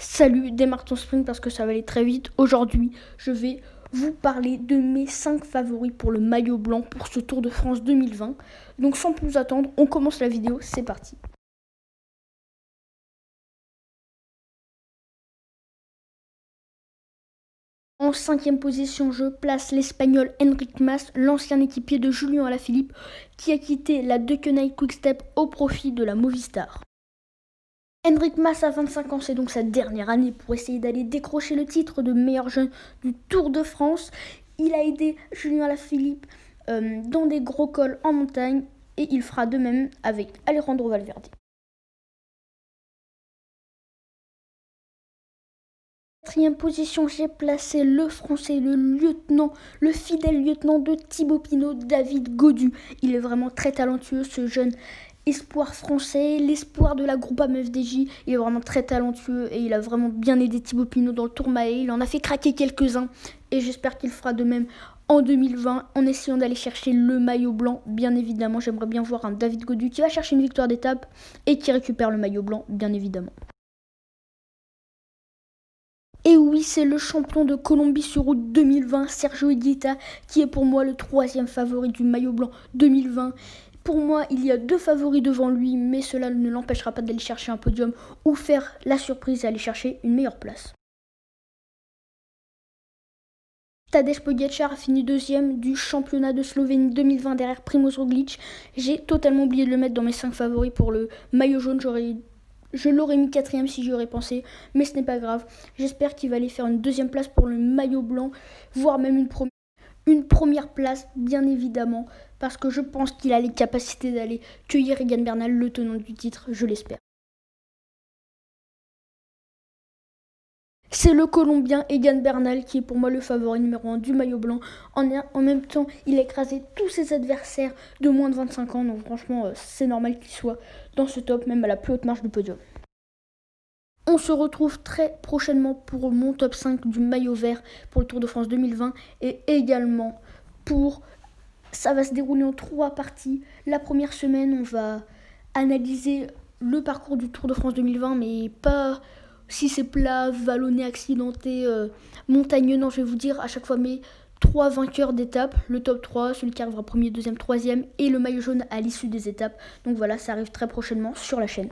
Salut, démarre ton sprint parce que ça va aller très vite. Aujourd'hui, je vais vous parler de mes 5 favoris pour le maillot blanc pour ce Tour de France 2020. Donc sans plus attendre, on commence la vidéo, c'est parti. En 5e position, je place l'Espagnol Enric Mas, l'ancien équipier de Julien Alaphilippe, qui a quitté la Deceuninck Quick-Step au profit de la Movistar. Enric Mas a 25 ans, c'est donc sa dernière année pour essayer d'aller décrocher le titre de meilleur jeune du Tour de France. Il a aidé Julien Alaphilippe dans des gros cols en montagne et il fera de même avec Alejandro Valverde. En 4e position, j'ai placé le Français, le fidèle lieutenant de Thibaut Pinot, David Gaudu. Il est vraiment très talentueux, ce jeune espoir français, l'espoir de la Groupama FDJ. Il est vraiment très talentueux et il a vraiment bien aidé Thibaut Pinot dans le Tourmalet. Il en a fait craquer quelques-uns et j'espère qu'il fera de même en 2020 en essayant d'aller chercher le maillot blanc. Bien évidemment, j'aimerais bien voir un David Gaudu qui va chercher une victoire d'étape et qui récupère le maillot blanc, bien évidemment. Et oui, c'est le champion de Colombie-sur-Route 2020, Sergio Higuita, qui est pour moi le 3e favori du maillot blanc 2020. Pour moi, il y a 2 favoris devant lui, mais cela ne l'empêchera pas d'aller chercher un podium ou faire la surprise et aller chercher une meilleure place. Tadej Pogačar a fini 2e du championnat de Slovénie 2020 derrière Primož Roglič. J'ai totalement oublié de le mettre dans mes 5 favoris pour le maillot jaune. Je l'aurais mis 4e si j'y aurais pensé, mais ce n'est pas grave. J'espère qu'il va aller faire une 2e place pour le maillot blanc, voire même une première place, bien évidemment, parce que je pense qu'il a les capacités d'aller cueillir Egan Bernal, le tenant du titre, je l'espère. C'est le Colombien Egan Bernal qui est pour moi le favori numéro 1 du maillot blanc. En même temps, il a écrasé tous ses adversaires de moins de 25 ans, donc franchement, c'est normal qu'il soit dans ce top, même à la plus haute marche du podium. On se retrouve très prochainement pour mon top 5 du maillot vert pour le Tour de France 2020 et également ça va se dérouler en 3 parties. La première semaine, on va analyser le parcours du Tour de France 2020, mais pas si c'est plat, vallonné, accidenté, montagneux. Non, je vais vous dire à chaque fois mes 3 vainqueurs d'étape, le top 3, celui qui arrivera premier, deuxième, troisième et le maillot jaune à l'issue des étapes. Donc voilà, ça arrive très prochainement sur la chaîne.